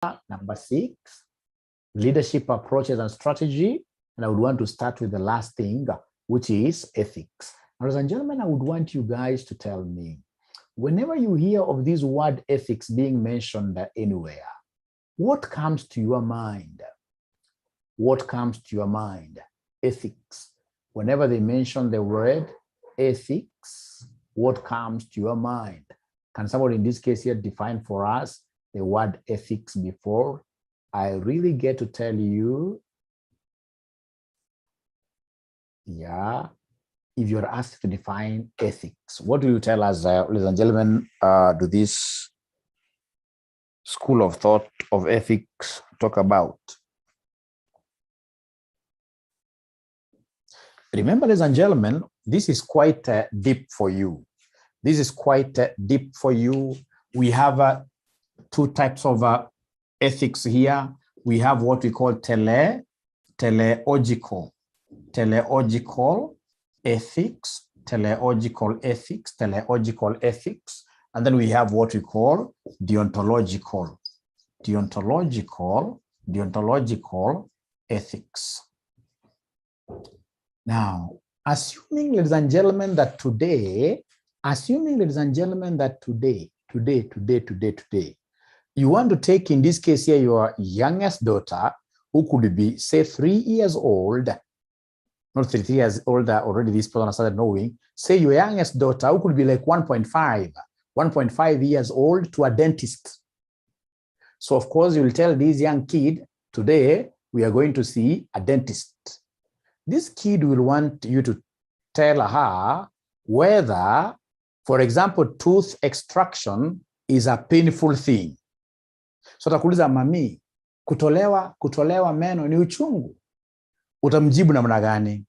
Number 6, leadership approaches and strategy. And I would want to start with the last thing, which is ethics. Ladies and gentlemen, I would want you guys to tell me, whenever you hear of this word ethics being mentioned anywhere, what comes to your mind? What comes to your mind? Ethics. Whenever they mention the word ethics, what comes to your mind? Can somebody in this case here define for us the word ethics before I really get to tell you? Yeah. If you're asked to define ethics, what do you tell us, ladies and gentlemen, do this school of thought of ethics talk about? Remember, ladies and gentlemen, this is quite deep for you. This is quite deep for you. We have two types of ethics here. We have what we call teleological ethics, teleological ethics, and then we have what we call deontological ethics. Now, assuming, ladies and gentlemen, that today, you want to take, in this case here, your youngest daughter, who could be, say, 3 years old, not 3 years older, already this person started knowing, say your youngest daughter, who could be like 1.5 years old, to a dentist. So, of course, you will tell this young kid, today, we are going to see a dentist. This kid will want you to tell her whether, for example, tooth extraction is a painful thing. So takuuliza, mami, kutolewa meno ni uchungu. Utamjibu namna gani?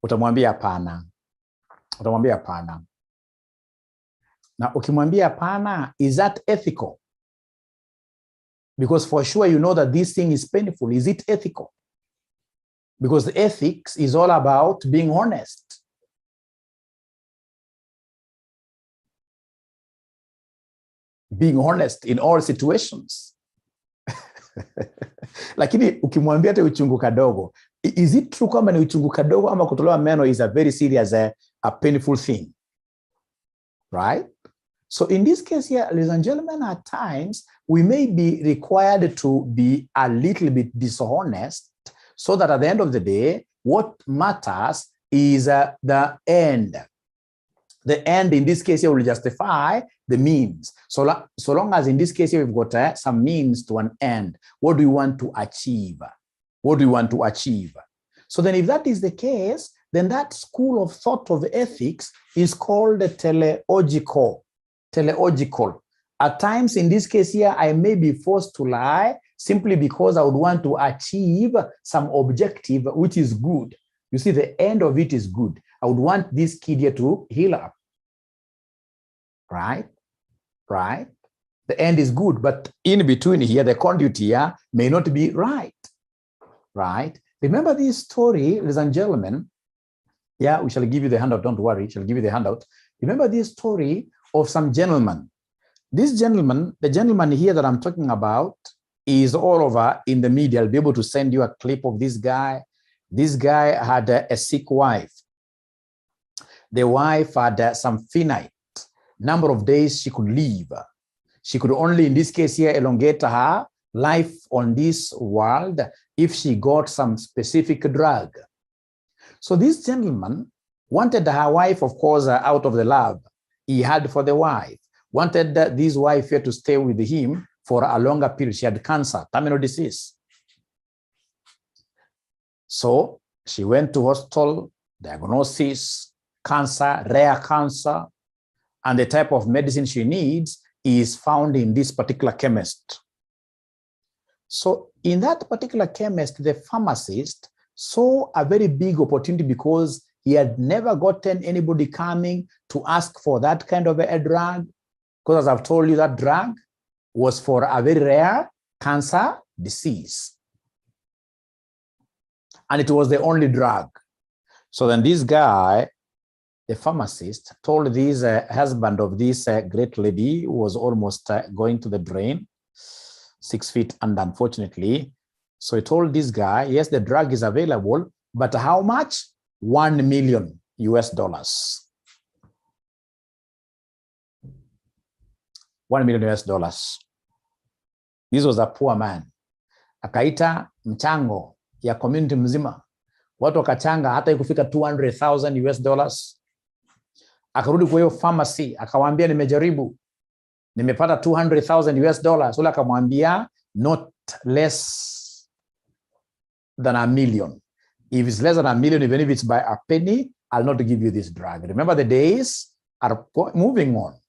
Utamwambia hapana. Now, ukimwambia hapana, is that ethical? Because for sure you know that this thing is painful. Is it ethical? Because ethics is all about being honest. Being honest in all situations. Lakini ukimwambia te uchungu kadogo, is it true kwamba ni uchungu kadogo ama kutolewa meno is a very serious, a painful thing? Right? So in this case here, ladies and gentlemen, at times, we may be required to be a little bit dishonest so that at the end of the day, what matters is the end. The end in this case here will justify the means. So long as in this case here we've got some means to an end. What do we want to achieve? So then if that is the case, then that school of thought of ethics is called teleological. At times, in this case here, I may be forced to lie simply because I would want to achieve some objective which is good. You see, the end of it is good. I would want this kid here to heal up. Right? The end is good, but in between here, the conduit here may not be right. Remember this story, ladies and gentlemen. Yeah, we shall give you the handout. Don't worry, shall give you the handout. Remember this story of some gentleman. This gentleman, the gentleman here that I'm talking about, is all over in the media. I'll be able to send you a clip of this guy. This guy had a sick wife. The wife had some finite number of days she could live. She could only, in this case here, elongate her life on this world if she got some specific drug. So this gentleman wanted her wife, of course, out of the love he had for the wife, wanted this wife here to stay with him for a longer period. She had cancer, terminal disease. So she went to hospital, diagnosis, cancer, rare cancer, and the type of medicine she needs is found in this particular chemist. So in that particular chemist, the pharmacist saw a very big opportunity because he had never gotten anybody coming to ask for that kind of a drug. Because as I've told you, that drug was for a very rare cancer disease. And it was the only drug. So then this guy the pharmacist told this husband of this great lady who was almost going to the drain, 6 feet, and unfortunately, so he told this guy, yes, the drug is available, but how much? $1 million US. $1 million US. This was a poor man. Akaita mchango ya community mzima. Watu wakachanga hata ikufika $200,000 US. Akarudi kwa hiyo pharmacy, akawaambia nimejaribu, nimepata $200,000 US. Ule akamwambia not less than $1 million. If it's less than $1 million, even if it's by a penny, I'll not give you this drug. Remember, the days are moving on.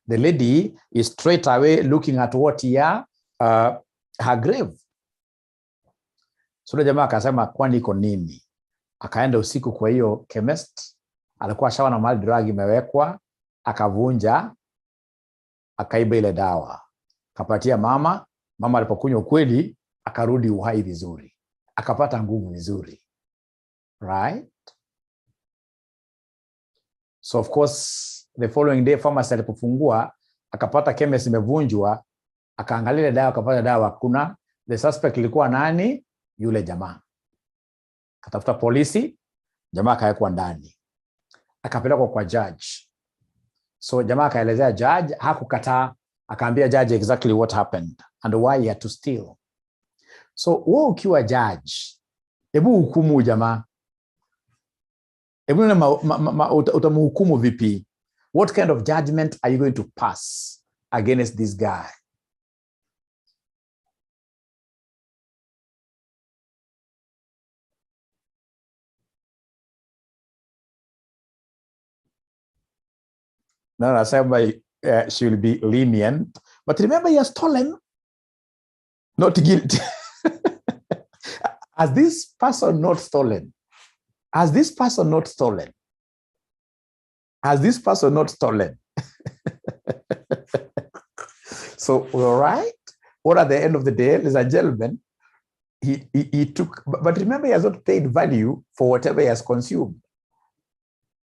The lady is straight away looking at what here, her grave. So jamaa akasema kwani iko nini? Akaenda usiku kwa hiyo chemist, alikuwa shawana mahali drug imewekwa, akavunja, akaiba ile dawa. Kapatia mama, mama alipokunywa kweli, akarudi uhai vizuri. Akapata nguvu vizuri. Right? So of course, the following day pharmacy alipofungua, akapata chemist imevunjwa, akaangalia dawa, akapata dawa kuna. The suspect ilikuwa nani? Yule jamaa. Katafuta polisi, jamaa akawekwa ndani. Akapelekwa kwa judge. So jamaa akaelezea judge, hakukataa, akaambia judge exactly what happened and why he had to steal. So wewe ukiwa judge, hebu hukumu jamaa. Hebu utamhukumu vipi? What kind of judgment are you going to pass against this guy? No, I said she will be lenient. But remember, he has stolen, not guilty. Has this person not stolen? Has this person not stolen? Has this person not stolen? So, all right. Or at the end of the day, ladies and gentlemen, he took, but remember, he has not paid value for whatever he has consumed.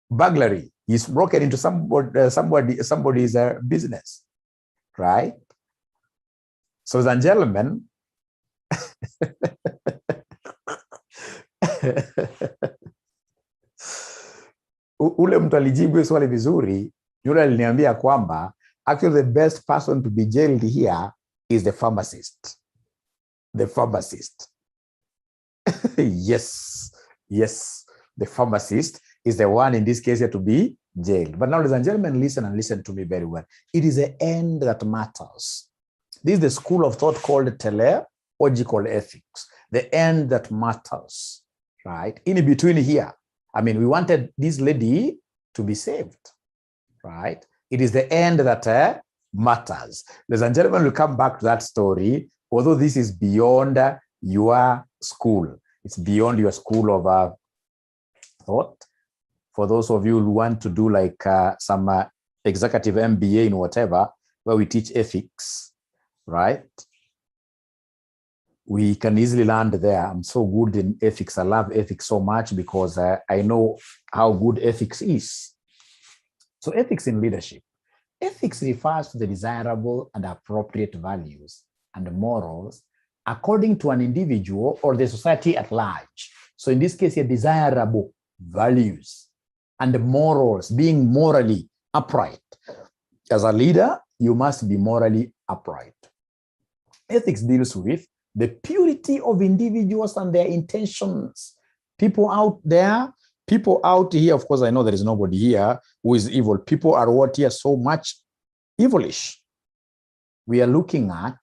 Burglary. He's broken into somebody's business, right? So, ladies and gentlemen, ule mtu alijibu swali vizuri, yule aliniambia kwamba actually the best person to be jailed here is the pharmacist. The pharmacist. Yes, the pharmacist is the one in this case here to be jailed. But now, ladies and gentlemen, listen and listen to me very well. It is the end that matters. This is the school of thought called teleological ethics. The end that matters, right? In between here, I mean, we wanted this lady to be saved, right? It is the end that matters. Ladies and gentlemen, we'll come back to that story, although this is beyond your school. It's beyond your school of thought. For those of you who want to do like some executive MBA in whatever, where we teach ethics, right? We can easily land there. I'm so good in ethics. I love ethics so much because I know how good ethics is. So ethics in leadership. Ethics refers to the desirable and appropriate values and morals according to an individual or the society at large. So in this case, desirable values and morals, being morally upright. As a leader, you must be morally upright. Ethics deals with the purity of individuals and their intentions. People out there, people out here, of course, I know there is nobody here who is evil. People are what here so much evilish. We are looking at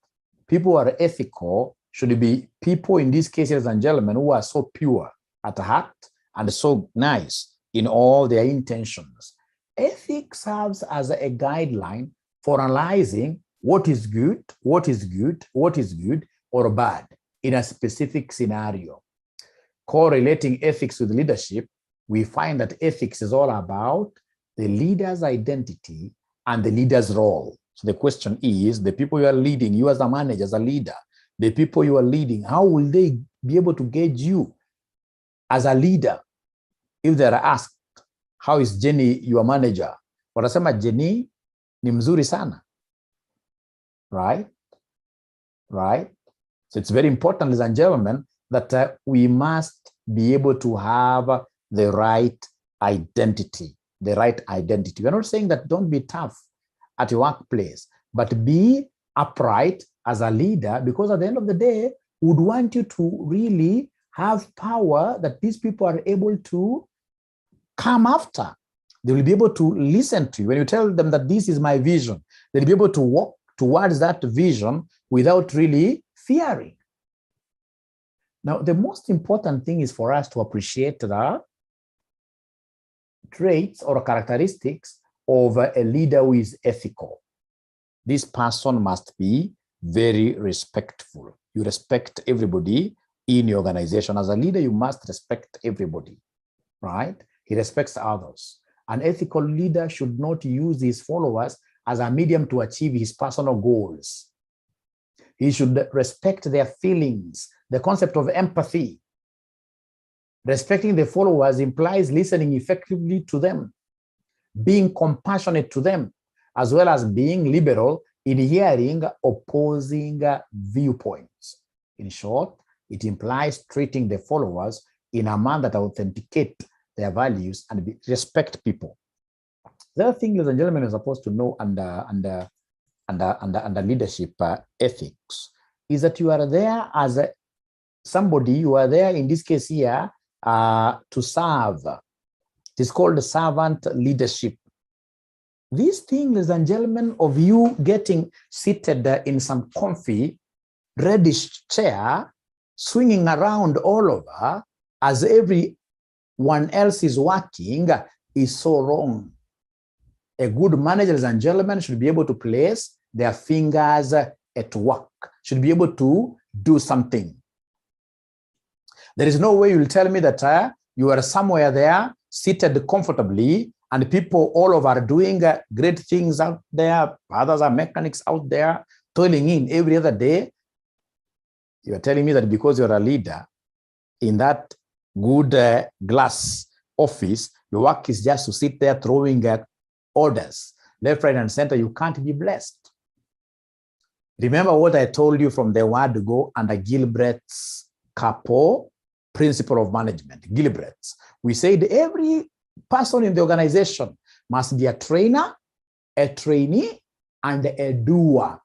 people who are ethical, should be people in these cases and gentlemen who are so pure at heart and so nice in all their intentions. Ethics serves as a guideline for analyzing what is good or bad in a specific scenario. Correlating ethics with leadership, we find that ethics is all about the leader's identity and the leader's role. So the question is, the people you are leading, you as a manager, as a leader, the people you are leading, how will they be able to gauge you as a leader if they are asked, how is Jenny your manager? Watasema Jenny ni mzuri sana. Right? Right? So it's very important, ladies and gentlemen, that we must be able to have the right identity. The right identity. We're not saying that don't be tough at your workplace, but be upright as a leader, because at the end of the day, we would want you to really have power that these people are able to come after. They will be able to listen to you. When you tell them that this is my vision, they'll be able to walk towards that vision without really fearing. Now, the most important thing is for us to appreciate the traits or characteristics of a leader who is ethical. This person must be very respectful. You respect everybody in your organization. As a leader, you must respect everybody, right? He respects others. An ethical leader should not use his followers as a medium to achieve his personal goals. He should respect their feelings, the concept of empathy. Respecting the followers implies listening effectively to them, being compassionate to them, as well as being liberal in hearing opposing viewpoints. In short, it implies treating the followers in a manner that authenticate their values and respect people. The other thing, ladies and gentlemen, you're supposed to know under leadership ethics is that you are there as somebody, you are there in this case here to serve. It is called servant leadership. This thing, ladies and gentlemen, of you getting seated in some comfy, reddish chair, swinging around all over as everyone else is working, is so wrong. A good manager, ladies and gentlemen, should be able to place their fingers at work, should be able to do something. There is no way you'll tell me that you are somewhere there, seated comfortably, and people all over are doing great things out there. Others are mechanics out there, toiling in every other day. You are telling me that because you're a leader in that good glass office, your work is just to sit there throwing orders left, right, and center. You can't be blessed. Remember what I told you from the word go under Gilbert's Capo principle of management, Gilbert's. We said every person in the organization must be a trainer, a trainee, and a doer,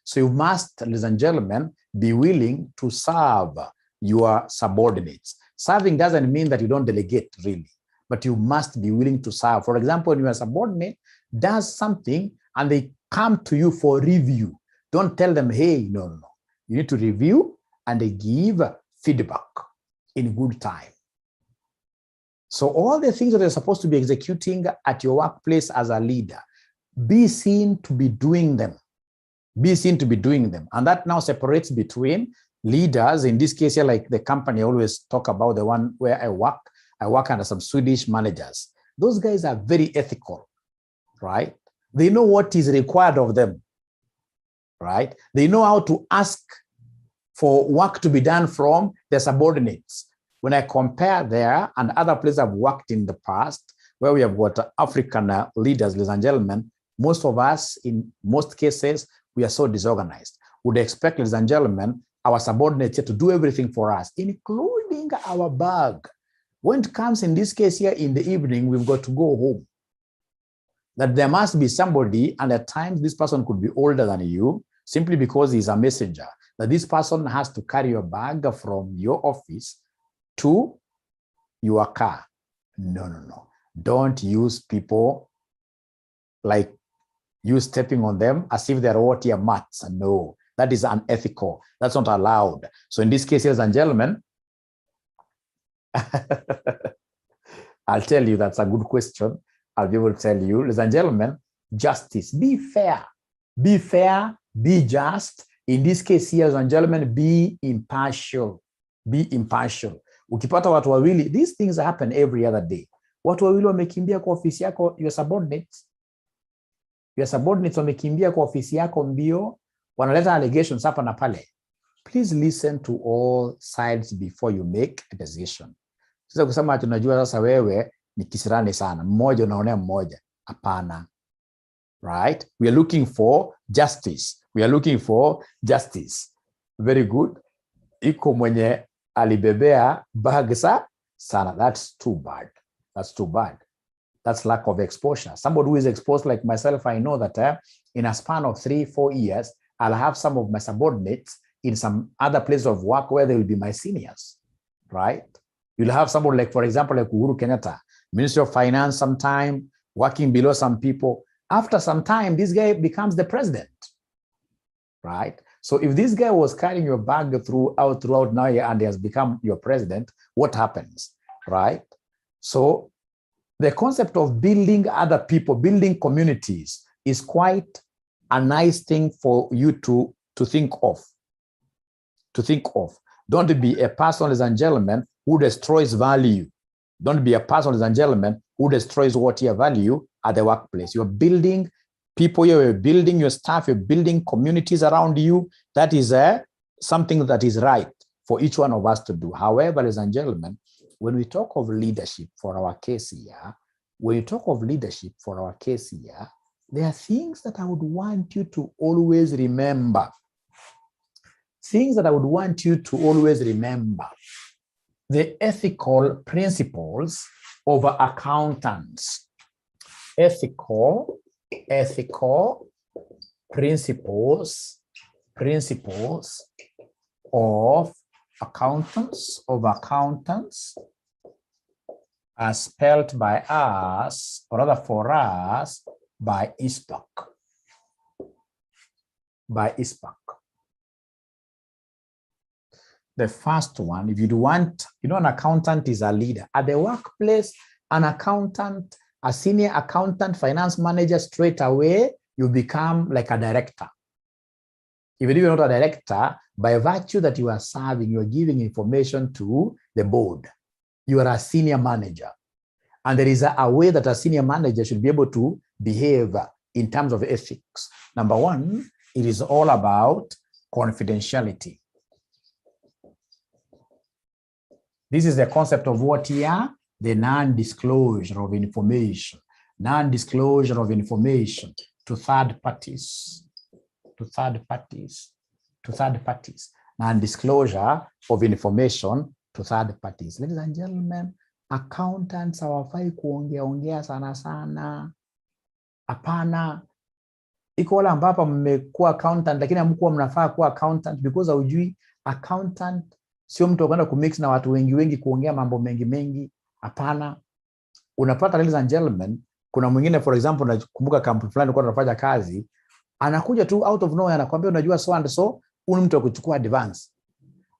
So you must, ladies and gentlemen, be willing to serve your subordinates. Serving doesn't mean that you don't delegate, really, but you must be willing to serve. For example, when your subordinate does something and they come to you for review, don't tell them, hey, no. You need to review and they give feedback in good time. So all the things that you're supposed to be executing at your workplace as a leader, be seen to be doing them. Be seen to be doing them. And that now separates between leaders, in this case here, like the company I always talk about, the one where I work under some Swedish managers. Those guys are very ethical, right? They know what is required of them, right? They know how to ask for work to be done from their subordinates. When I compare there and other places I've worked in the past, where we have got African leaders, ladies and gentlemen, most of us, in most cases, we are so disorganized. Would expect, ladies and gentlemen, our subordinates to do everything for us, including our bag. When it comes in this case here in the evening, we've got to go home. That there must be somebody, and at times this person could be older than you, simply because he's a messenger, that this person has to carry your bag from your office to your car. No. Don't use people like you stepping on them as if they're what your mats. No, that is unethical. That's not allowed. So in this case, ladies and gentlemen, I'll tell you, that's a good question. I'll be able to tell you, ladies and gentlemen, justice. Be fair, be just. In this case here, ladies and gentlemen, be impartial. Be impartial. Ukipata watu wawili, these things happen every other day. Watu wawili wamekimbia kwa ofisi yako, your subordinates wamekimbia kwa ofisi yako mbio, wanaleta allegations hapa na pale. Please listen to all sides before you make a decision. Sasa kusema tunajua sasa wewe ni kisirani sana, mmoja unaonea mmoja. Hapana. Right? We are looking for justice. We are looking for justice. Very good. Iko mwenye alibebea bag sana. That's too bad. That's too bad. That's lack of exposure. Somebody who is exposed like myself, I know that in a span of 3-4 years, I'll have some of my subordinates in some other place of work where they will be my seniors, right? You'll have somebody like, for example, like Uhuru Kenyatta, Minister of Finance sometime, working below some people. After some time, this guy becomes the president, right? So if this guy was carrying your bag throughout now and he has become your president, what happens, right? So the concept of building other people, building communities is quite a nice thing for you to think of. To think of. Don't be a person, ladies and gentlemen, who destroys value. Don't be a person, ladies and gentlemen, who destroys what you value at the workplace. You're building people, you're building your staff, you're building communities around you. That is something that is right for each one of us to do. However, ladies and gentlemen, when we talk of leadership for our case here, there are things that I would want you to always remember. Things that I would want you to always remember. The ethical principles of accountants. Ethical principles of accountants, as spelled by us, or rather for us, by ISPAC. The first one, if you want, an accountant is a leader. At the workplace, an accountant, a senior accountant, finance manager, straight away, you become like a director. Even if you're not a director, by virtue that you are serving, you are giving information to the board. You are a senior manager. And there is a way that a senior manager should be able to behave in terms of ethics. Number one, it is all about confidentiality. This is the concept of what here? The non-disclosure of information. Non-disclosure of information to third parties. Non-disclosure of information to third parties. Ladies and gentlemen, accountants hawafai kuongea sana. Hapana. Iko wala ambapo mmekuwa accountant lakini hamkuwa mnafaa kuwa accountant because haujui accountant sio mtu kwenda kumix na watu wengi kuongea mambo mengi. Hapana. Unapata, ladies and gentlemen, kuna mwingine, for example, nakumbuka kampuni fulani kwa tunafanya kazi, anakuja tu out of nowhere anakuambia unajua so and so, mtu akuchukua advance.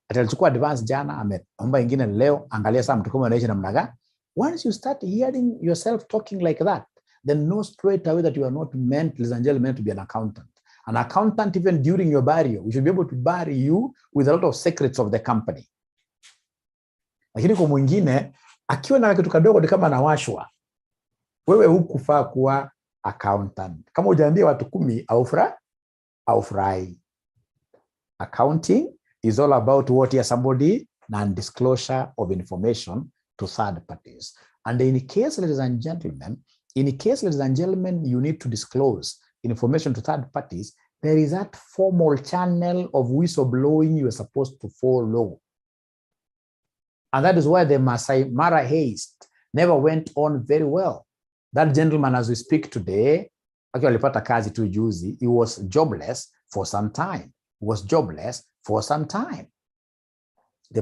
Atachukua advance jana, ameomba ingine leo, angalia saa mtu kama anaishi namna gani. Once you start hearing yourself talking like that, then know straight away that you are not meant, ladies and gentlemen, to be an accountant. An accountant, even during your burial, we should be able to bury you with a lot of secrets of the company. Lakini kwa mwingine, akiwa na kitu kadogo kama anawashwa, wewe hukufaa kuwa accountant. Kama hujaambia watu 10 aufurahi. Accounting is all about what here somebody non-disclosure of information to third parties. And in case, ladies and gentlemen, you need to disclose information to third parties, there is that formal channel of whistleblowing you are supposed to follow. And that is why the Masai Mara heist never went on very well. That gentleman, as we speak today, actually alipata kazi tu juzi, he was jobless for some time. The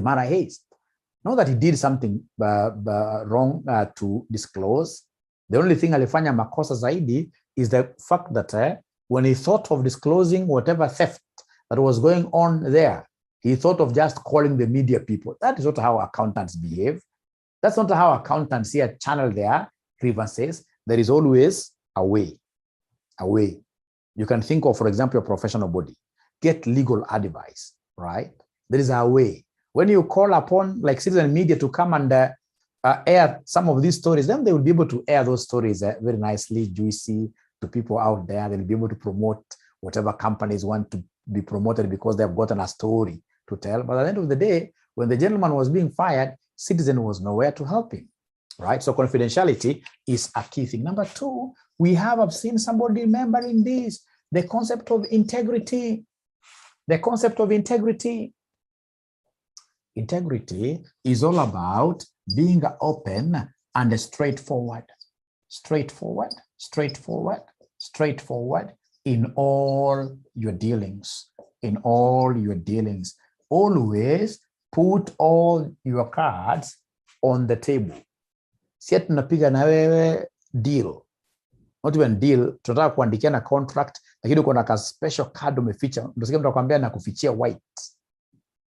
Mara heist. Not that he did something wrong to disclose. The only thing alifanya makosa zaidi is the fact that when he thought of disclosing whatever theft that was going on there, he thought of just calling the media people. That is not how accountants behave. That's not how accountants here channel their grievances. There is always a way. You can think of, for example, your professional body. Get legal advice, right? There is a way. When you call upon like citizen media to come and air some of these stories, then they will be able to air those stories very nicely, juicy to people out there. They'll be able to promote whatever companies want to be promoted because they've gotten a story to tell. But at the end of the day, when the gentleman was being fired, Citizen was nowhere to help him. right? So confidentiality is a key thing. Number two, I've seen somebody remembering this, the concept of integrity. The concept of integrity. Integrity is all about being open and straightforward. Straightforward, straightforward, straightforward in all your dealings. In all your dealings. Always put all your cards on the table. Si tunapiga na wewe deal. Not even deal, tunataka kuandikiana contract, lakini uko na ka special card umeficha. Ndio sasa mtu akwambia na kufichia white.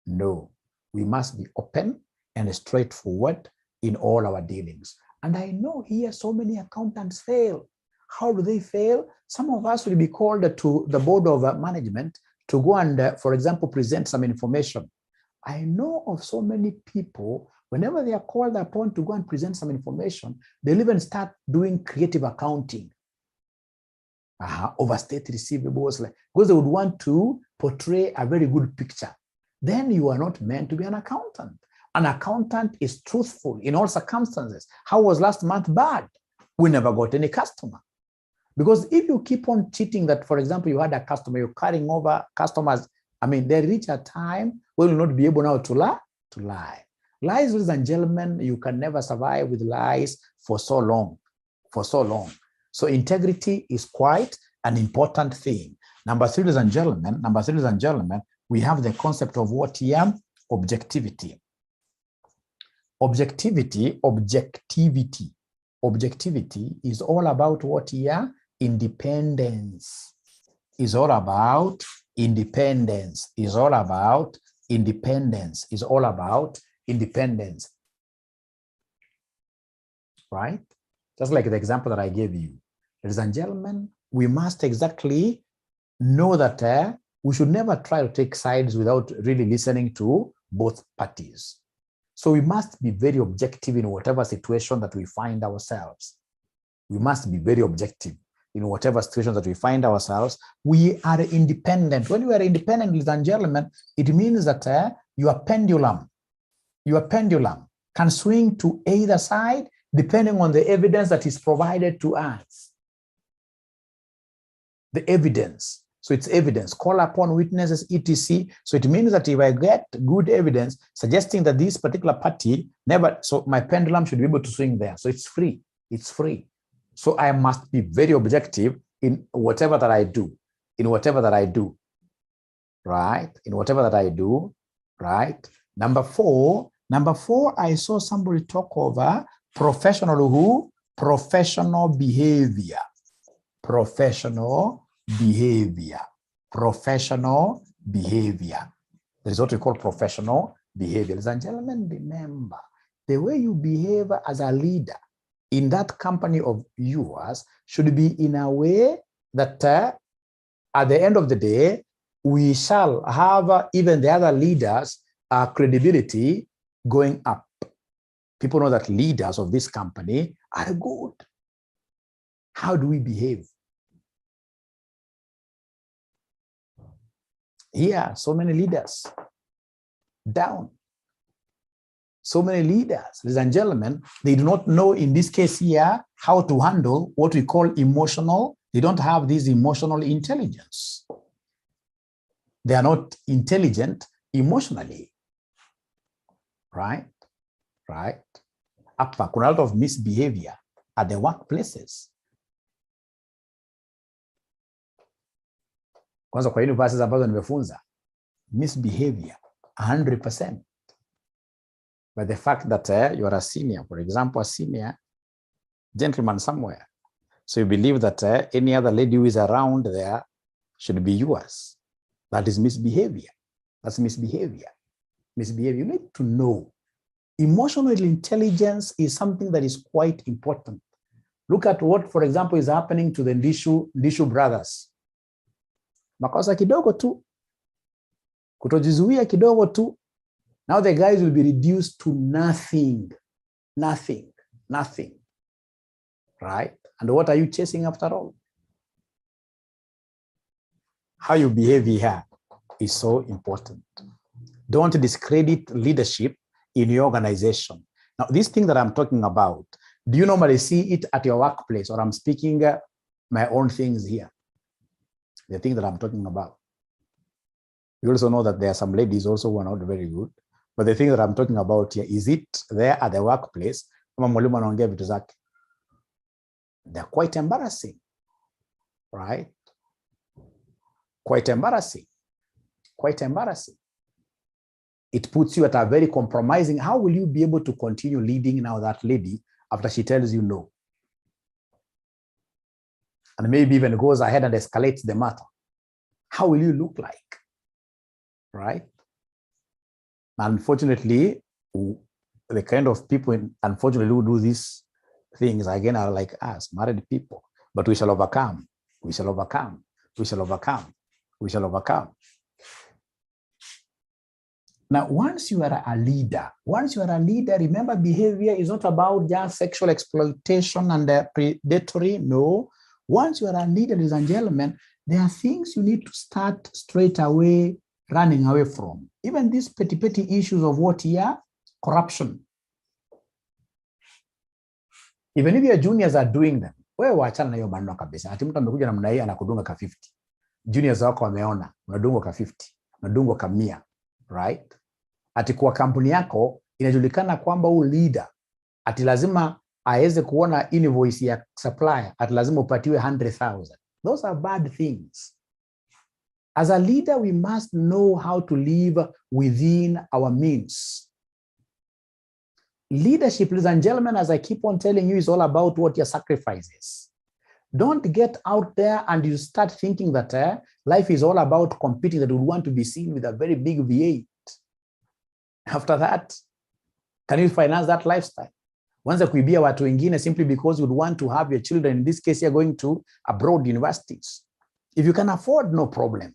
No, we must be open and straightforward in all our dealings. And I know here so many accountants fail. How do they fail? Some of us will be called to the board of management to go and, for example, present some information. I know of so many people, whenever they are called upon to go and present some information, they'll even start doing creative accounting. Overstate receivables, because they would want to portray a very good picture. Then you are not meant to be an accountant. An accountant is truthful in all circumstances. How was last month bad? We never got any customer. Because if you keep on cheating that, for example, you had a customer, you're carrying over customers, they reach a time where you'll not be able now to lie. Lies, ladies and gentlemen, you can never survive with lies for so long. So integrity is quite an important thing. Number three, ladies and gentlemen, we have the concept of what here? Objectivity. Objectivity is all about what here? Independence. Is all about independence. Is all about independence. Is all about independence. Right? Just like the example that I gave you. Ladies and gentlemen, we must exactly know that we should never try to take sides without really listening to both parties. So we must be very objective in whatever situation that we find ourselves. We must be very objective in whatever situation that we find ourselves. We are independent. When you are independent, ladies and gentlemen, it means that your pendulum can swing to either side depending on the evidence that is provided to us. The evidence. So it's evidence. Call upon witnesses, etc. So it means that if I get good evidence suggesting that this particular party so my pendulum should be able to swing there. So it's free. It's free. So I must be very objective in whatever that I do. Right? In whatever that I do. Right? Number four, I saw somebody talk over professional behavior. Professional behavior. That is what we call professional behavior. Ladies and gentlemen, remember, the way you behave as a leader in that company of yours should be in a way that at the end of the day, we shall have even the other leaders' credibility going up. People know that leaders of this company are good. How do we behave? Here, so many leaders down. So many leaders, ladies and gentlemen, they do not know in this case here how to handle what we call emotional. They don't have this emotional intelligence. They are not intelligent emotionally. Right? Hapa kuna a lot of misbehavior at the workplaces. Kwanza kwa universities ambazo nimefunza, misbehavior 100%. But the fact that you are a senior, for example, a senior gentleman somewhere, so you believe that any other lady who is around there should be yours. That is misbehavior. That's misbehavior. You need to know. Emotional intelligence is something that is quite important. Look at what, for example, is happening to the Ndishu brothers. Makosa kidogo tu, kutojizuia kidogo tu. Now the guys will be reduced to nothing. Right? And what are you chasing after all? How you behave here is so important. Don't discredit leadership in your organization. Now, this thing that I'm talking about, do you normally see it at your workplace, or I'm speaking my own things here? The thing that I'm talking about. You also know that there are some ladies also who are not very good, but the thing that I'm talking about here, is it there at the workplace? They're quite embarrassing, right? Quite embarrassing. Quite embarrassing. It puts you at a very compromising. How will you be able to continue leading now that lady after she tells you no? And maybe even goes ahead and escalates the matter. How will you look like? Right? Unfortunately, the kind of people, unfortunately, who do these things, again, are like us, married people. But we shall overcome. We shall overcome. We shall overcome. We shall overcome. Now, once you are a leader, remember, behavior is not about just sexual exploitation and predatory. No. Once you are a leader, ladies and gentlemen, there are things you need to start straight away running away from. Even these petty issues of what here? Corruption. Even if your juniors are doing them, wewe waachana na hiyo maneno kabisa. Ati mtu amekuja namna hii anakudunga ka 50. Juniors wako wameona, unadungwa ka 50, unadungwa ka 100, right? Ati kwa kampuni yako inajulikana kwamba huyu leader ati lazima aweze kuona invoice ya supplier, ati lazima upatiwe 100,000. Those are bad things. As a leader, we must know how to live within our means. Leadership, ladies and gentlemen, as I keep on telling you, is all about what your sacrifices. Don't get out there and you start thinking that life is all about competing, that you want to be seen with a very big V8. After that, can you finance that lifestyle? Wanza kuibia watu wengine simply because you want to have your children, in this case, you're going to abroad universities. If you can afford, no problem.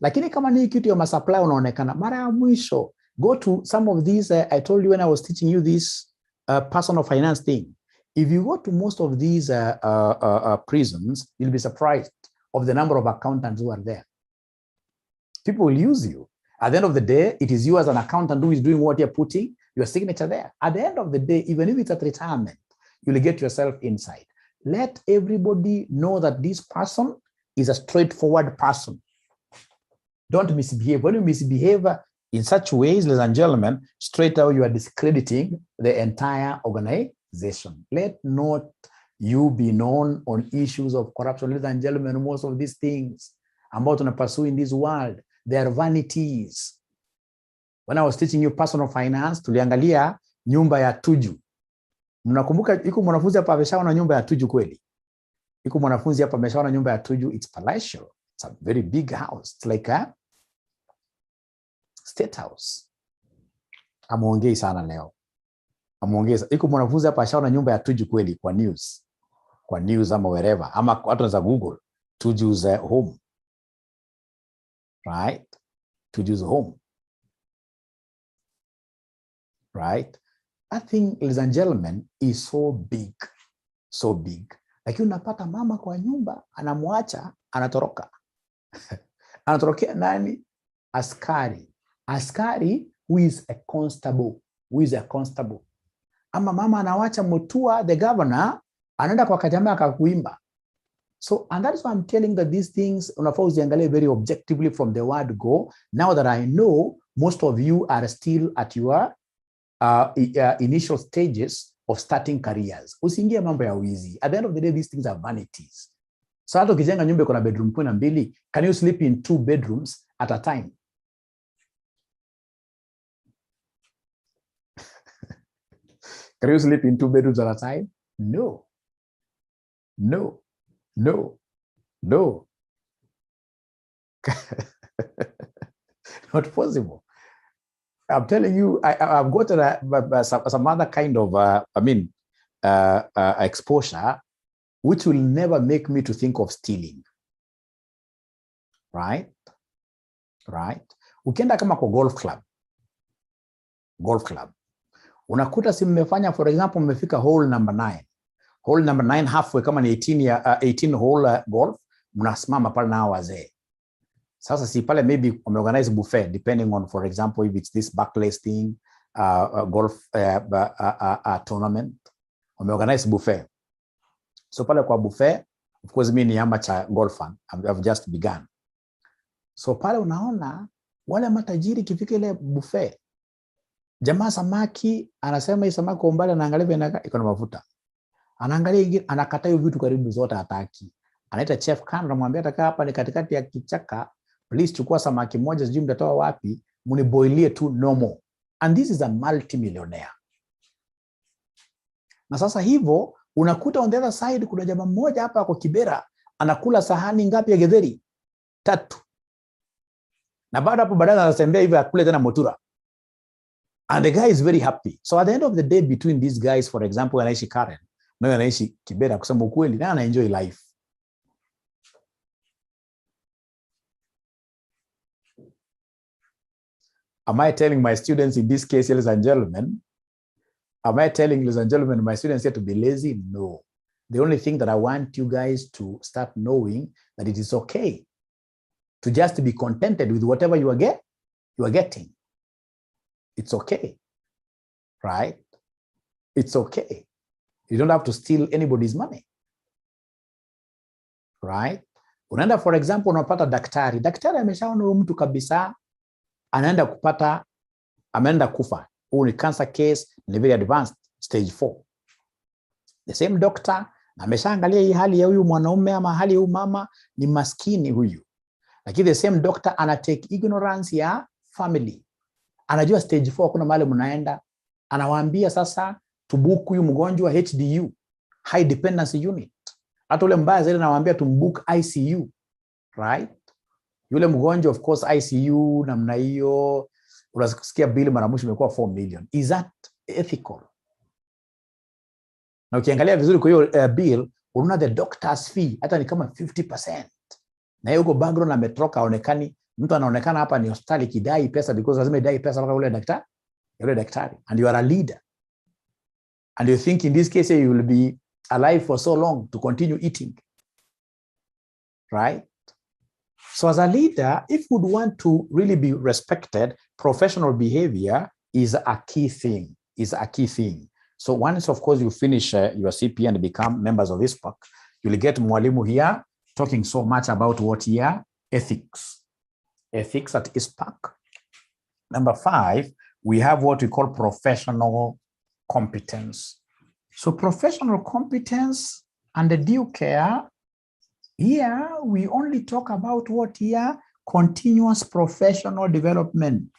Lakini kama ni kitu ya supply unaonekana, mara ya mwisho, go to some of these, I told you when I was teaching you this personal finance thing. If you go to most of these prisons, you'll be surprised of the number of accountants who are there. People will use you. At the end of the day, it is you as an accountant who is doing what you're putting your signature there. At the end of the day, even if it's at retirement, you'll get yourself inside. Let everybody know that this person is a straightforward person. Don't misbehave. When you misbehave in such ways, ladies and gentlemen, straight away you are discrediting the entire organization. Let not you be known on issues of corruption. Ladies and gentlemen, most of these things I'm about to pursue in this world, they are vanities. When I was teaching you personal finance, tuliangalia nyumba ya Tuju. Mnakumbuka iko mwanafunzi hapa ameshaona nyumba ya Tuju kweli? Iko mwanafunzi hapa ameshaona nyumba ya Tuju. It's palatial. It's a very big house. It's like a state house. Amuongei sana leo. Amuongeza. Iko mwanafunzi hapa ashaona nyumba ya Tuju kweli kwa news. Kwa news ama wherever. Ama watu za Google. Tuju's home. Right? Tuju's home. Right? That thing, ladies and gentlemen, is so big. So big. Lakini unapata mama kwa nyumba, anamwacha, anatoroka. Anatorokea nani? Askari. Askari who is a constable. Who is a constable. Ama mama anawacha Mutua, the governor, anaenda kwa Kajama akakuimba. So, and that is why I'm telling that these things, unafaa uziangalie very objectively from the word go. Now that I know most of you are still at your initial stages of starting careers. Usiingie mambo ya wizi. At the end of the day, these things are vanities. So, hata ukijenga nyumba iko na bedroom 12, can you sleep in 2 bedrooms at a time? Can you sleep in 2 bedrooms at a time? No. No. No. No. Not possible. I'm telling you, I've got some other kind of, exposure, which will never make me to think of stealing. Right? Right? Ukienda kama kwa golf club. Unakuta si mmefanya, for example, mmefika hole number 9. Hole number 9 halfway, kama ni 18 hole golf, mnasimama pale na wazee. Sasa si pale maybe organize buffet, depending on, for example, if it's this backless thing, golf tournament, wameorganize buffet. So pale kwa buffet, of course mimi ni amateur golfer, I've just begun. So pale unaona wale matajiri kifika ile buffet, jamaa samaki anasema hii samaki kwa umbali anaangalia iko na mafuta. Anaangalia ingine anakata hiyo vitu karibu zote hataki. Anaita chef kando anamwambia atakaa hapa ni katikati ya kichaka, please chukua samaki moja sijui mtatoa wapi, muniboilie tu normal. And this is a multimillionaire. Na sasa hivyo unakuta on the other side kuna jamaa mmoja hapa kwa Kibera anakula sahani ngapi ya githeri? 3. Na baada hapo baadaye anatembea hivi akule tena motura. And the guy is very happy. So at the end of the day, between these guys, for example, anaishi Karen, na anaishi Kibera, kusema ukweli na anaenjoy life. Am I telling my students in this case, ladies and gentlemen, am I telling, ladies and gentlemen, my students here to be lazy? No. The only thing that I want you guys to start knowing that it is okay to just be contented with whatever you are getting. It's okay, right? It's okay. You don't have to steal anybody's money, right? Unaenda, for example, unapata daktari. Daktari ameshaona huyu mtu kabisa ameenda kufa. Huu ni cancer case, ni very advanced, stage 4. The same doctor ameshaangalia hii hali ya huyu mwanaume ama hali ya huyu mama ni maskini huyu. Lakini the same doctor anatake ignorance ya family. Anajua stage 4 kuna mahali mnaenda. Anawaambia sasa tubuku huyu mgonjwa HDU, high dependency unit. Hata ule mbaya zaidi anawaambia tumbook ICU, right? Yule mgonjwa of course ICU namna hiyo unasikia bill mara mwisho imekuwa 4 million. Is that ethical? Na ukiangalia vizuri kwa hiyo bill unaona the doctor's fee hata ni kama 50%. Na hiyo uko background ametoka aonekani, mtu anaonekana hapa ni hospitali kidai pesa because lazima idai pesa mpaka yule daktari. And you are a leader. And you think in this case you will be alive for so long to continue eating. Right? So as a leader, if you would want to really be respected, professional behavior is a key thing. So once, of course, you finish your CPA and become members of this pack, you'll get Mwalimu here talking so much about what here? Ethics. Ethics at ISPAC. Number 5, we have what we call professional competence. So professional competence and the due care, here we only talk about what here? Continuous professional development.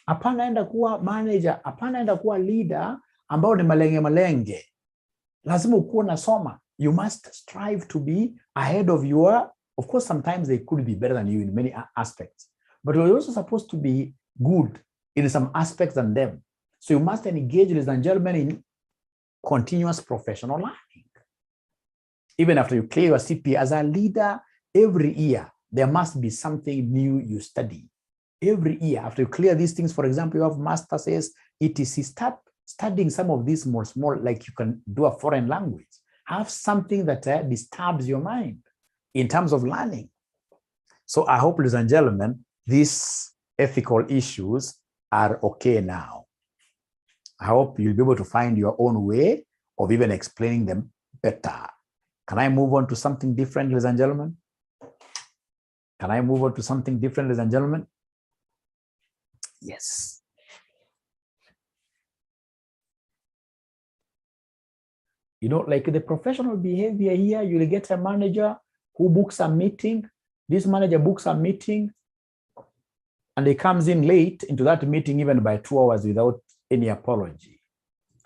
Hapana enda kuwa manager, hapana enda kuwa leader ambao ni malenge. Lazima ukuwe unasoma. You must strive to be ahead of your, of course sometimes they could be better than you in many aspects, but you're also supposed to be good in some aspects than them. So you must engage, ladies and gentlemen, in continuous professional learning. Even after you clear your CPA as a leader, every year, there must be something new you study. Every year, after you clear these things, for example, you have masters, etc. Start studying some of these small, like you can do a foreign language. Have something that disturbs your mind in terms of learning. So I hope, ladies and gentlemen, these ethical issues are okay now. I hope you'll be able to find your own way of even explaining them better. Can I move on to something different, ladies and gentlemen? Can I move on to something different, ladies and gentlemen? Yes. You know, like the professional behavior here, you'll get a manager who books a meeting. This manager books a meeting and he comes in late into that meeting even by 2 hours without any apology.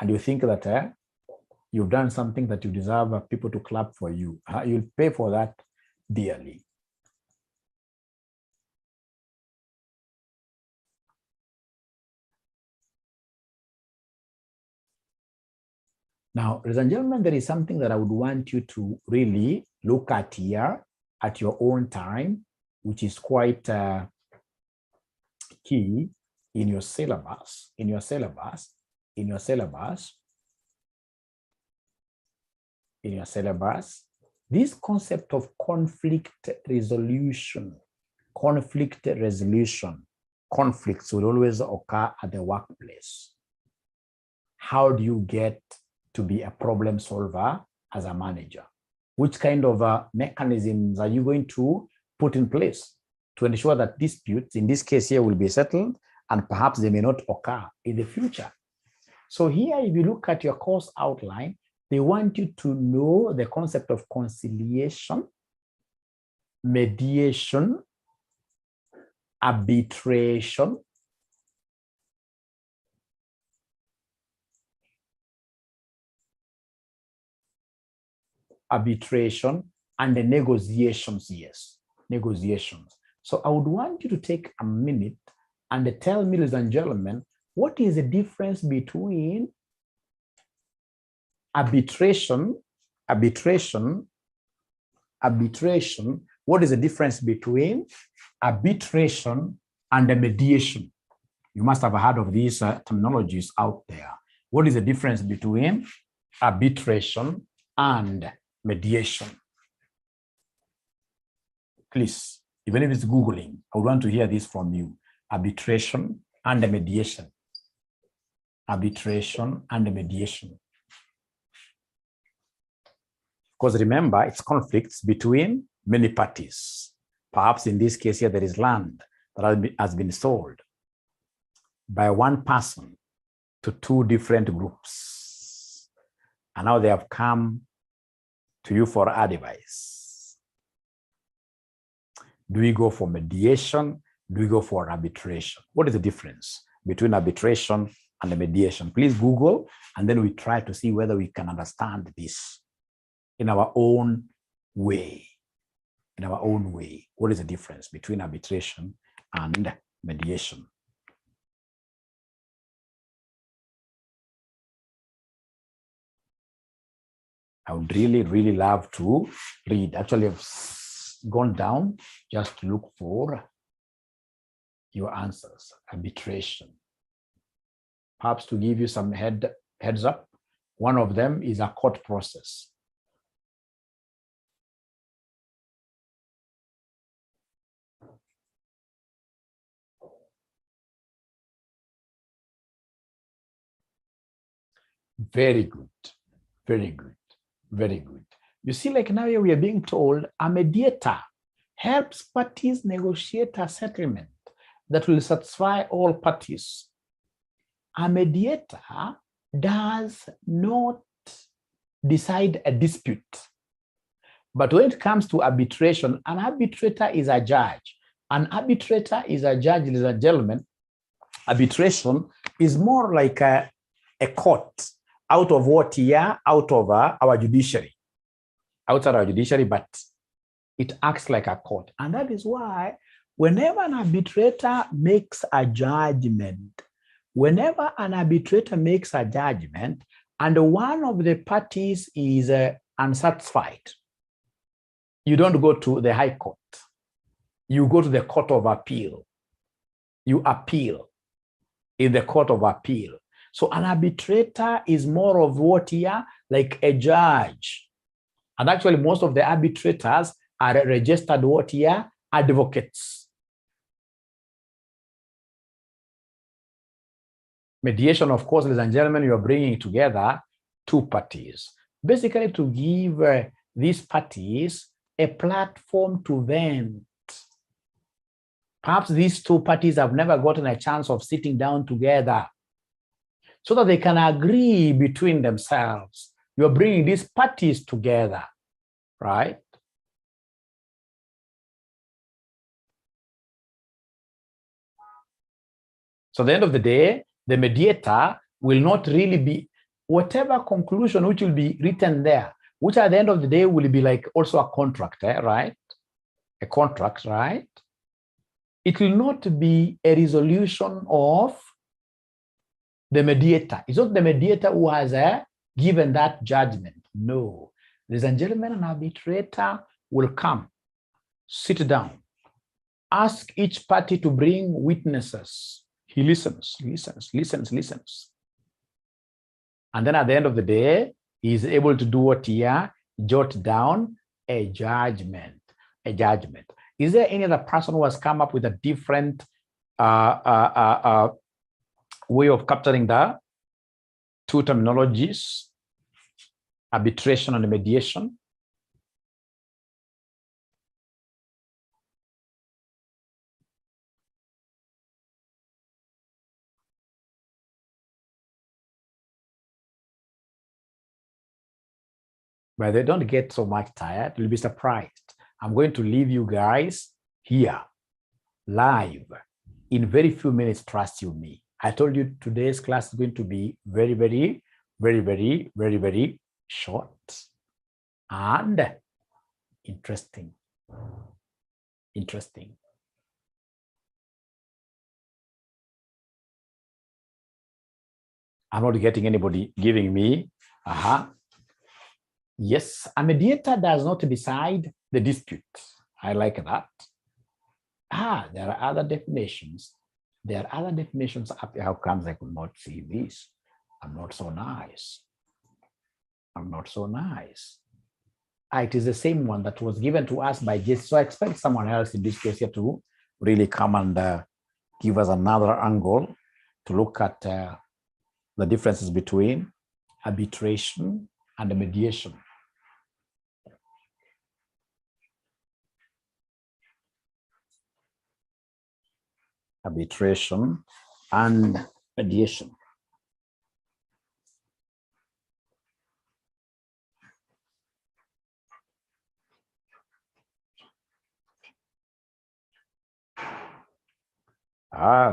And you think that you've done something that you deserve people to clap for you. You'll pay for that dearly. Now, ladies and gentlemen, there is something that I would want you to really look at here at your own time, which is quite key in your syllabus, this concept of conflict resolution. Conflicts will always occur at the workplace. how do you get to be a problem solver as a manager? Which kind of mechanisms are you going to put in place to ensure that disputes, in this case here, will be settled and perhaps they may not occur in the future? So here, if you look at your course outline, they want you to know the concept of conciliation, mediation, arbitration, and the negotiations. Yes, negotiations. So I would want you to take a minute and tell me, ladies and gentlemen, what is the difference between arbitration? What is the difference between arbitration and the mediation? You must have heard of these terminologies out there. What is the difference between arbitration and mediation? Please, even if it's Googling, I would want to hear this from you. Arbitration and the mediation. Arbitration and the mediation. Because remember, it's conflicts between many parties. Perhaps in this case here, there is land that has been sold by one person to two different groups. And now they have come to you for advice. Do we go for mediation? Do we go for arbitration? What is the difference between arbitration and the mediation? Please Google, and then we try to see whether we can understand this in our own way. In our own way, what is the difference between arbitration and mediation? I would really, really love to read. Actually, I've gone down just to look for your answers. Arbitration. Perhaps to give you some heads up, one of them is a court process. Very good, very good, very good. You see, like now we are being told a mediator helps parties negotiate a settlement that will satisfy all parties. A mediator does not decide a dispute. But when it comes to arbitration, an arbitrator is a judge. An arbitrator is a judge, ladies and gentlemen. Arbitration is more like a court out of what here, out of our judiciary, outside our judiciary, but it acts like a court. And that is why whenever an arbitrator makes a judgment, and one of the parties is unsatisfied, you don't go to the high court. You go to the court of appeal. You appeal in the court of appeal. So an arbitrator is more of what here, like a judge. And actually most of the arbitrators are registered what here, advocates. Mediation, of course, ladies and gentlemen, you are bringing together two parties, basically to give these parties a platform to vent. Perhaps these two parties have never gotten a chance of sitting down together so that they can agree between themselves. You're bringing these parties together, right? So at the end of the day, the mediator will not really be, whatever conclusion which will be written there, which at the end of the day will be like also a contract, right? A contract, right? It will not be a resolution of the mediator. It's not the mediator who has given that judgment. No. Ladies and gentlemen, an arbitrator will come, sit down, ask each party to bring witnesses. He listens. And then at the end of the day, he is able to do what here? Jot down a judgment. Is there any other person who has come up with a different way of capturing the two terminologies, arbitration and mediation. But they don't get so much tired. You'll be surprised. I'm going to leave you guys here live in very few minutes. Trust you me. I told you today's class is going to be very, very, very, very, very, very short and interesting. Interesting. I'm not getting anybody giving me, yes, a mediator does not decide the dispute. I like that. There are other definitions. There are other definitions. How comes I could not see this? I'm not so nice. I'm not so nice. It is the same one that was given to us by Jesse. So I expect someone else in this case here to really come and give us another angle to look at the differences between arbitration and mediation. Arbitration and mediation.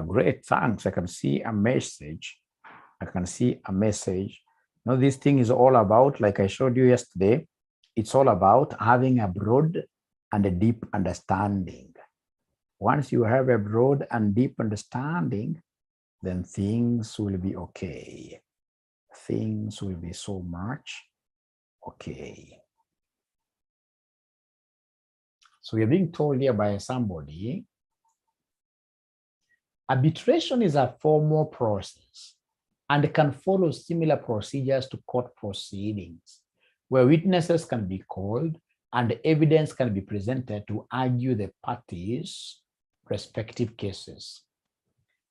Great, thanks. I can see a message. I can see a message. Now, this thing is all about, like I showed you yesterday, it's all about having a broad and a deep understanding. Once you have a broad and deep understanding, then things will be okay. Things will be so much okay. So we're being told here by somebody, arbitration is a formal process and can follow similar procedures to court proceedings, where witnesses can be called and evidence can be presented to argue the parties' respective cases.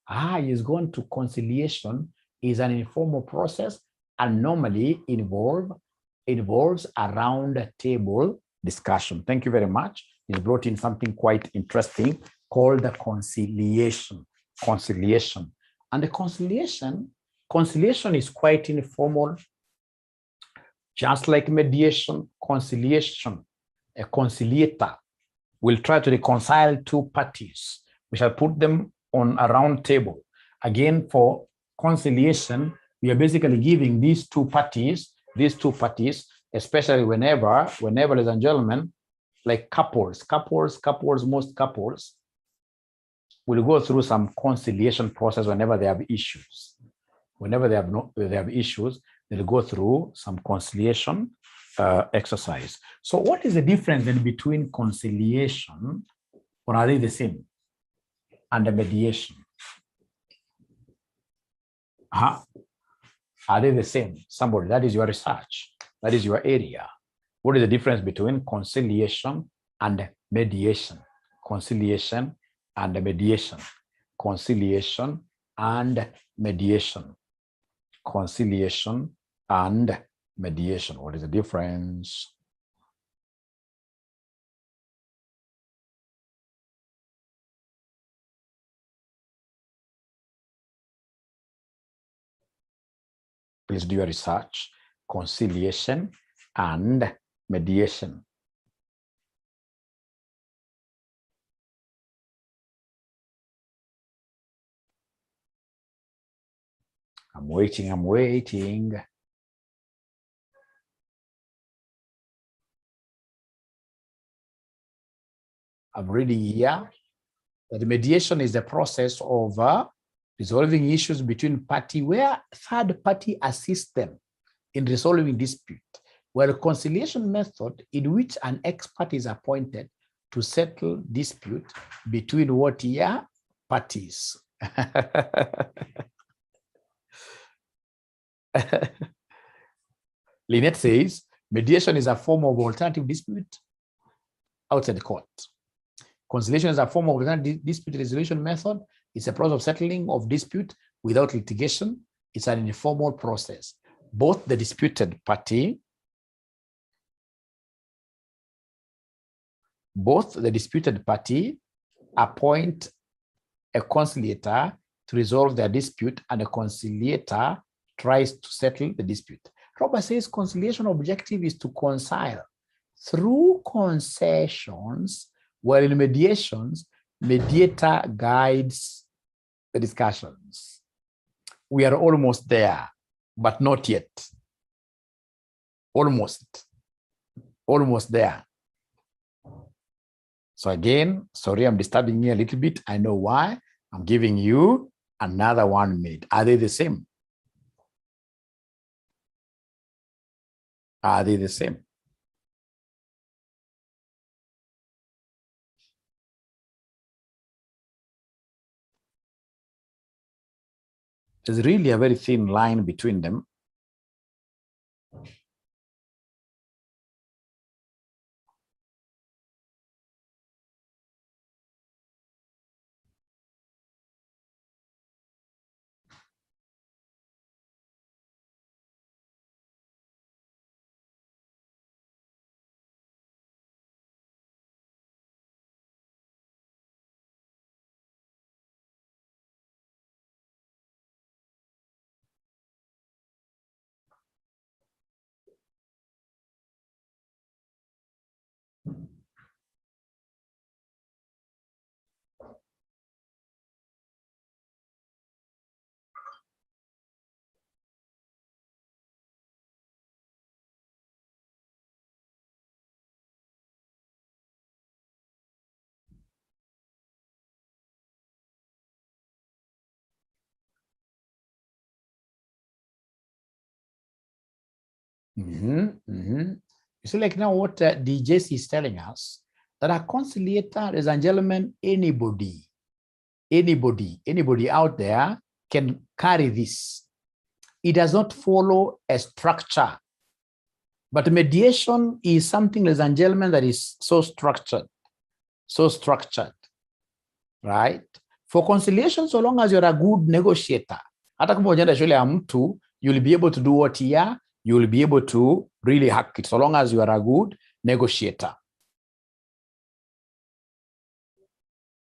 Is gone to conciliation is an informal process and normally involves a round table discussion. Thank you very much. He brought in something quite interesting called the conciliation. Conciliation. And the conciliation is quite informal, just like mediation. Conciliation, a conciliator will try to reconcile two parties. We shall put them on a round table. Again, for conciliation, we are basically giving these two parties, especially whenever, ladies and gentlemen, like couples, most couples will go through some conciliation process whenever they have issues. Whenever they have issues, they'll go through some conciliation exercise. So what is the difference then between conciliation, or are they the same, and the mediation? Are they the same? Somebody, that is your research. That is your area. What is the difference between conciliation and mediation? Conciliation and mediation. Conciliation and mediation. Conciliation and mediation. What is the difference? Please do your research. Conciliation and mediation. I'm waiting. I'm reading here that mediation is the process of resolving issues between parties where third party assists them in resolving dispute, while a conciliation method in which an expert is appointed to settle dispute between what here parties. Lynette says, mediation is a form of alternative dispute outside the court. Conciliation is a form of alternative dispute resolution method. It's a process of settling of dispute without litigation. It's an informal process. Both the disputed party appoint a conciliator to resolve their dispute, and a conciliator tries to settle the dispute. Robert says conciliation objective is to reconcile through concessions, while in mediations, mediator guides the discussions. We are almost there, but not yet. Almost there. So again, sorry, I'm disturbing you a little bit. I know why. I'm giving you another 1 minute. Are they the same? Are they the same? There's really a very thin line between them. You see, like now what DJC is telling us, that a conciliator, ladies and gentlemen, anybody out there can carry this. It does not follow a structure. But mediation is something, ladies and gentlemen, that is so structured, right? For conciliation, so long as you're a good negotiator, you'll be able to do what here, you will be able to really hack it, so long as you are a good negotiator.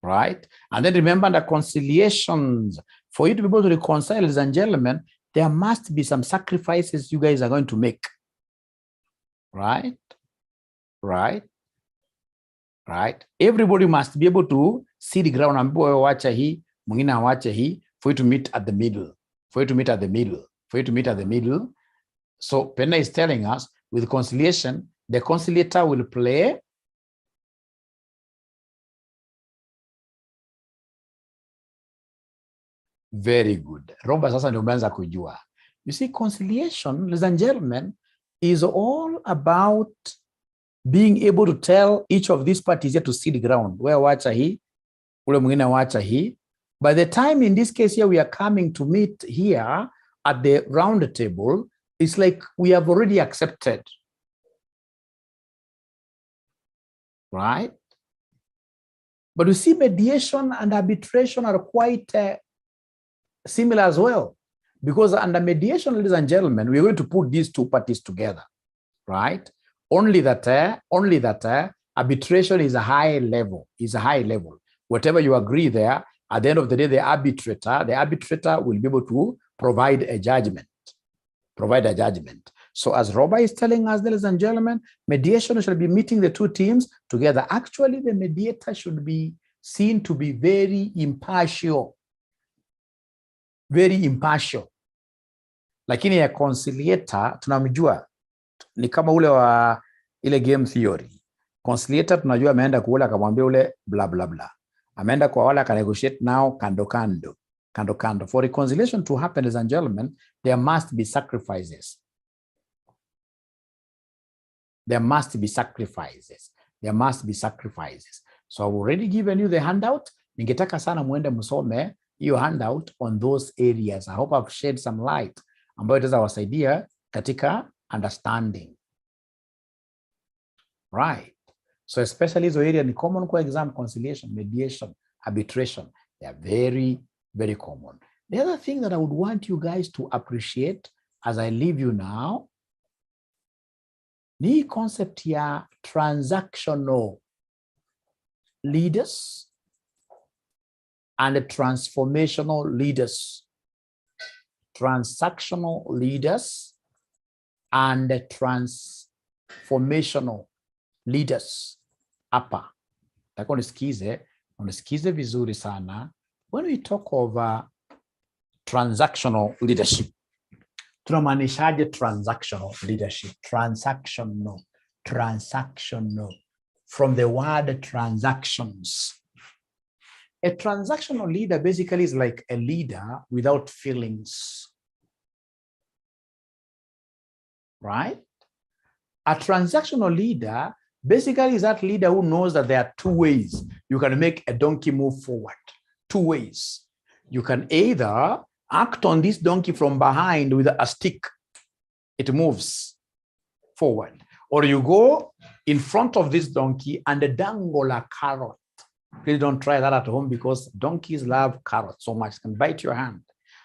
Right? And then remember the conciliations. For you to be able to reconcile, ladies and gentlemen, there must be some sacrifices you guys are going to make. Right? Everybody must be able to see the ground and for you to meet at the middle. So Penna is telling us, with conciliation, the conciliator will play very good. Romba sasa ndio umeanza kujua. You see, conciliation, ladies and gentlemen, is all about being able to tell each of these parties here to see the ground. Where wacha hii, ule mwingine wacha hii. By the time in this case here we are coming to meet here at the round table, it's like we have already accepted. Right? But you see, mediation and arbitration are quite similar as well. Because under mediation, ladies and gentlemen, we're going to put these two parties together. Right? Only that arbitration is a high level. Whatever you agree there, at the end of the day, the arbitrator will be able to provide a judgment. So as Robert is telling us, ladies and gentlemen, mediation shall be meeting the two teams together. Actually, the mediator should be seen to be very impartial. Lakini ya conciliator tunamjua ni kama ule wa ile game theory. Conciliator tunajua ameenda kuula akamwambia ule bla bla bla. Ameenda kwa wala akanegotiate now kando. For reconciliation to happen, ladies and gentlemen, there must be sacrifices. So I've already given you the handout. Ningetaka sana muende musome hiyo handout on those areas. I hope I've shed some light ambayo itaweza wasaidia katika understanding. Right. So especially hizo area ni common kwa exam: conciliation, mediation, arbitration. They are very, very common. The other thing that I would want you guys to appreciate as I leave you now, the concept here, transactional leaders and transformational leaders. Transactional leaders and transformational leaders. Hapa nataka unisikize vizuri sana. When we talk of transactional leadership, tunamaanishaje transactional leadership? Transactional, from the word transactions. A transactional leader basically is like a leader without feelings, right? A transactional leader basically is that leader who knows that there are two ways you can make a donkey move forward. Two ways. You can either act on this donkey from behind with a stick, it moves forward, or you go in front of this donkey and dangle a carrot. Please don't try that at home because donkeys love carrots so much, it can bite your hand.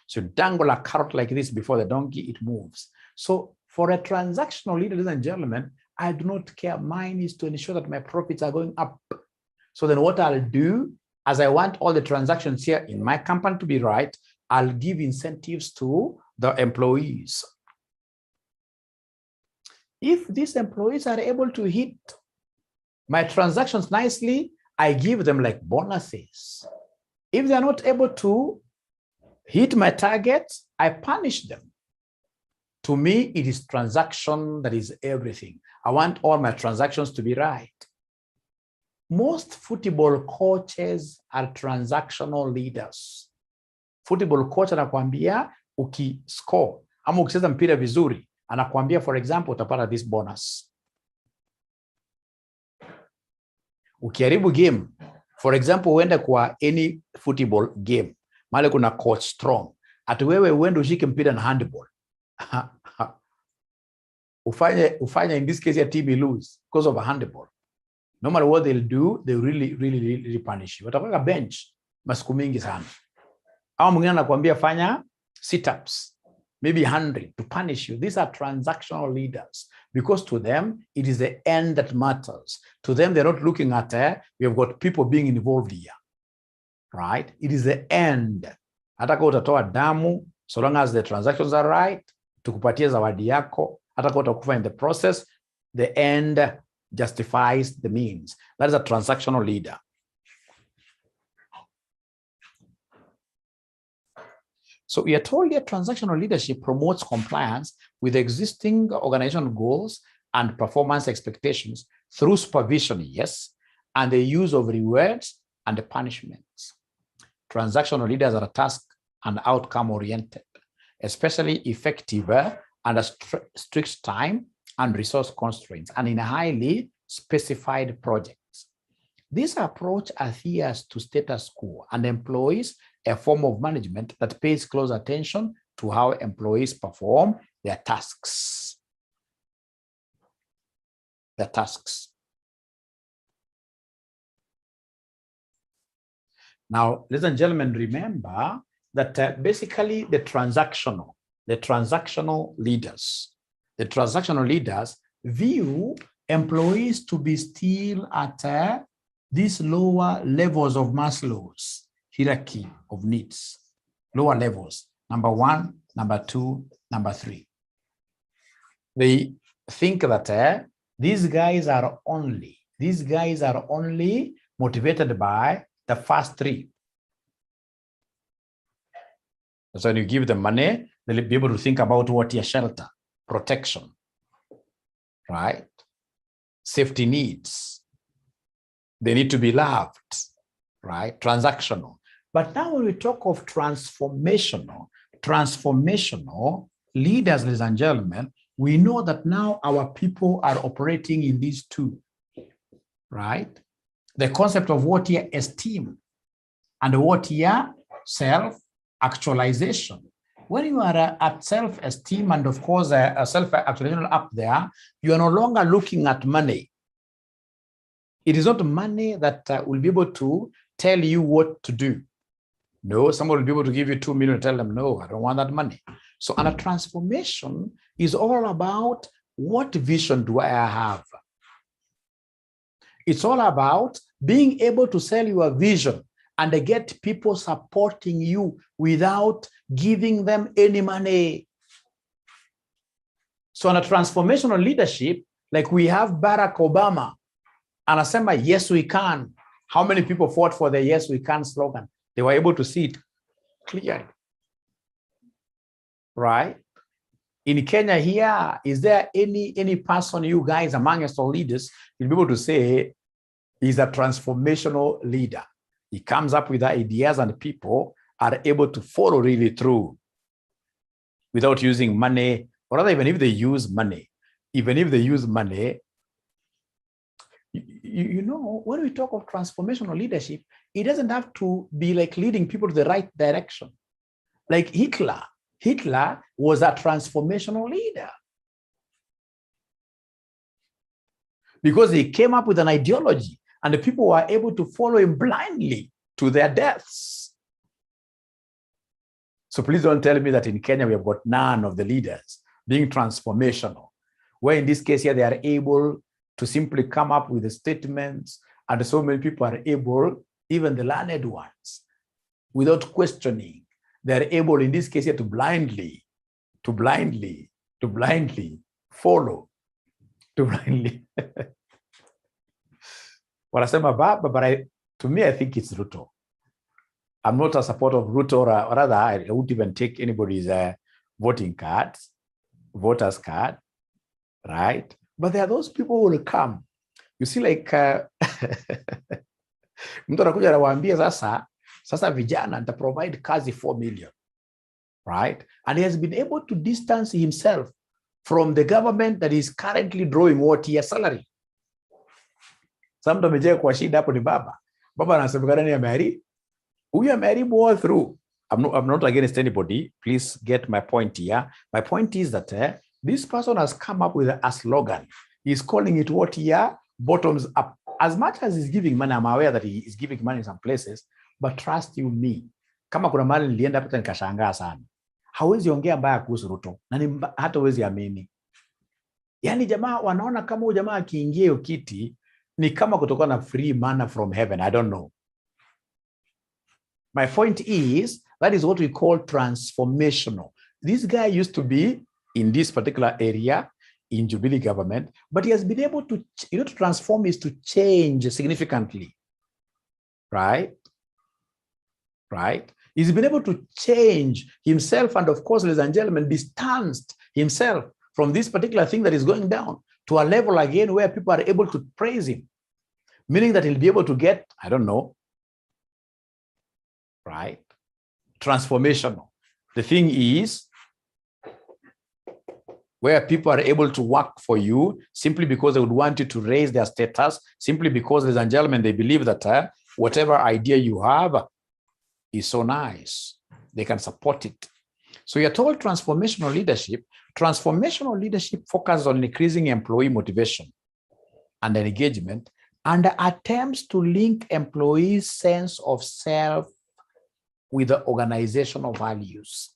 So dangle a carrot like this before the donkey, it moves. So for a transactional leader, ladies and gentlemen, I do not care. Mine is to ensure that my profits are going up. So then what I'll do, as I want all the transactions here in my company to be right, I'll give incentives to the employees. If these employees are able to hit my transactions nicely, I give them like bonuses. If they're not able to hit my targets, I punish them. To me, it is transaction that is everything. I want all my transactions to be right. Most football coaches are transactional leaders. Football coach anakuambia ukiscore ama ukicheza mpira vizuri, anakuambia for example utapata this bonus. Ukiharibu game, for example uende kwa any football game, mahali kuna coach strong, ati wewe uende ushike mpira na handball. ufanye in this case your team lose because of a handball. No matter what they'll do, they really punish you. Watapaka bench masiku mingi sana. Au mwingine anakuambia fanya sit-ups, maybe 100 to punish you. These are transactional leaders because to them, it is the end that matters. To them, they're not looking at, we have got people being involved here, right? It is the end. Hata kama utatoa damu, so long as the transactions are right, tukupatie zawadi yako, hata kama utakufa in the process, the end justifies the means. That is a transactional leader. So we are told that transactional leadership promotes compliance with existing organizational goals and performance expectations through supervision, yes, and the use of rewards and punishments. Transactional leaders are task and outcome oriented, especially effective under strict time and resource constraints and in highly specified projects. This approach adheres to status quo and employs a form of management that pays close attention to how employees perform their tasks. Now, ladies and gentlemen, remember that basically the transactional leaders view employees to be still at these lower levels of Maslow's hierarchy of needs, lower levels, number 1, number 2, number 3. They think that these guys are only motivated by the first 3. So when you give them money, they'll be able to think about what your shelter, protection, right? Safety needs. They need to be loved, right? Transactional. But now when we talk of transformational leaders, ladies and gentlemen, we know that now our people are operating in these 2, right? The concept of what here esteem and what here self-actualization. When you are at self-esteem and of course a self-actualization up there, you are no longer looking at money. It is not money that will be able to tell you what to do. No, someone will be able to give you 2 million and tell them, no, I don't want that money. So, and a transformation is all about what vision do I have? It's all about being able to sell your vision and get people supporting you without giving them any money. So on a transformational leadership, like we have Barack Obama, anasema, yes, we can. How many people fought for the yes, we can slogan? They were able to see it clearly, right? In Kenya here, is there any person, you guys among us leaders, you'll be able to say he's a transformational leader? He comes up with ideas and people are able to follow really through without using money, or rather, even if they use money, you know, when we talk of transformational leadership, it doesn't have to be like leading people to the right direction. Like Hitler was a transformational leader because he came up with an ideology and the people were able to follow him blindly to their deaths. So please don't tell me that in Kenya we have got none of the leaders being transformational, where in this case here they are able to simply come up with the statements, and so many people are able, even the learned ones, without questioning, they're able in this case here to blindly follow, to blindly. What I say about, but to me, I think it's Ruto. I'm not a supporter of Ruto, or rather, I wouldn't even take anybody's voters card, right? But there are those people who will come. You see, like, mtu anakuja anawaambia sasa vijana nita provide kazi 4 million, right? And he has been able to distance himself from the government that is currently drawing what year salary. Some amejea kwa shida hapo ni baba anasemekana ni ameharibu. Huyu ameharibu all through. I'm not against anybody. Please get my point here. My point is that this person has come up with a slogan. He's calling it what here? Bottoms up. As much as he's giving money, I'm aware that he is giving money in some places, but trust you me, kama kuna mahali nilienda hata nikashangaa sana. Hawezi ongea mbaya kuhusu Ruto, na hata hawezi amini. Yaani jamaa wanaona kama huyu jamaa akiingia hiyo kiti ni kama kutoka na free manna from heaven. I don't know. My point is, that is what we call transformational. This guy used to be in this particular area in Jubilee government, but he has been able to, to transform is to change significantly, right? Right? He's been able to change himself, and of course, ladies and gentlemen, distanced himself from this particular thing that is going down to a level again where people are able to praise him, meaning that he'll be able to get, I don't know, right? Transformational. The thing is, where people are able to work for you simply because they would want you to raise their status, simply because, ladies and gentlemen, they believe that whatever idea you have is so nice, they can support it. So you're told transformational leadership. Transformational leadership focuses on increasing employee motivation and engagement, and attempts to link employees' sense of self with the organizational values.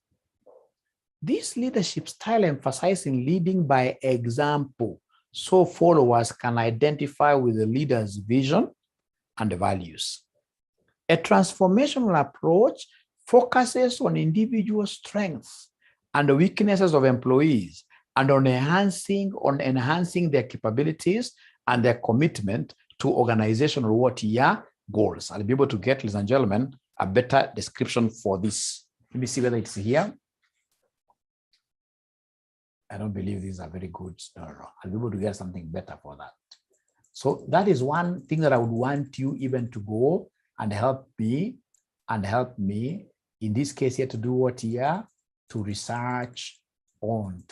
This leadership style emphasizes leading by example, so followers can identify with the leader's vision and the values. A transformational approach focuses on individual strengths and the weaknesses of employees, and on enhancing their capabilities and their commitment to organizational goals. I'll be able to get, ladies and gentlemen, a better description for this. Let me see whether it's here. I don't believe these are very good. No. I'll be able to get something better for that. So that is one thing that I would want you even to go and help me in this case here to do what here? To research on.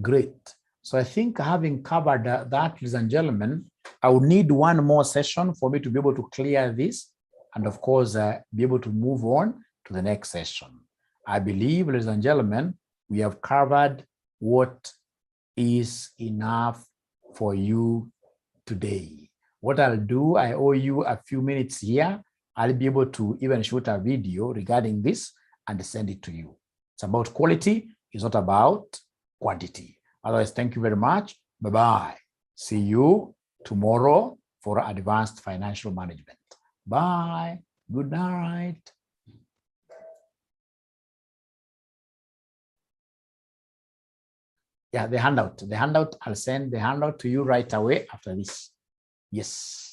Great. So I think having covered that, ladies and gentlemen, I would need one more session for me to be able to clear this, and of course, be able to move on to the next session. I believe, ladies and gentlemen, we have covered what is enough for you today. What I'll do, I owe you a few minutes here. I'll be able to even shoot a video regarding this and send it to you. It's about quality, it's not about quantity. Otherwise, thank you very much. Bye-bye. See you tomorrow for advanced financial management. Bye. Good night. Yeah, the handout I'll send the handout to you right away after this. Yes.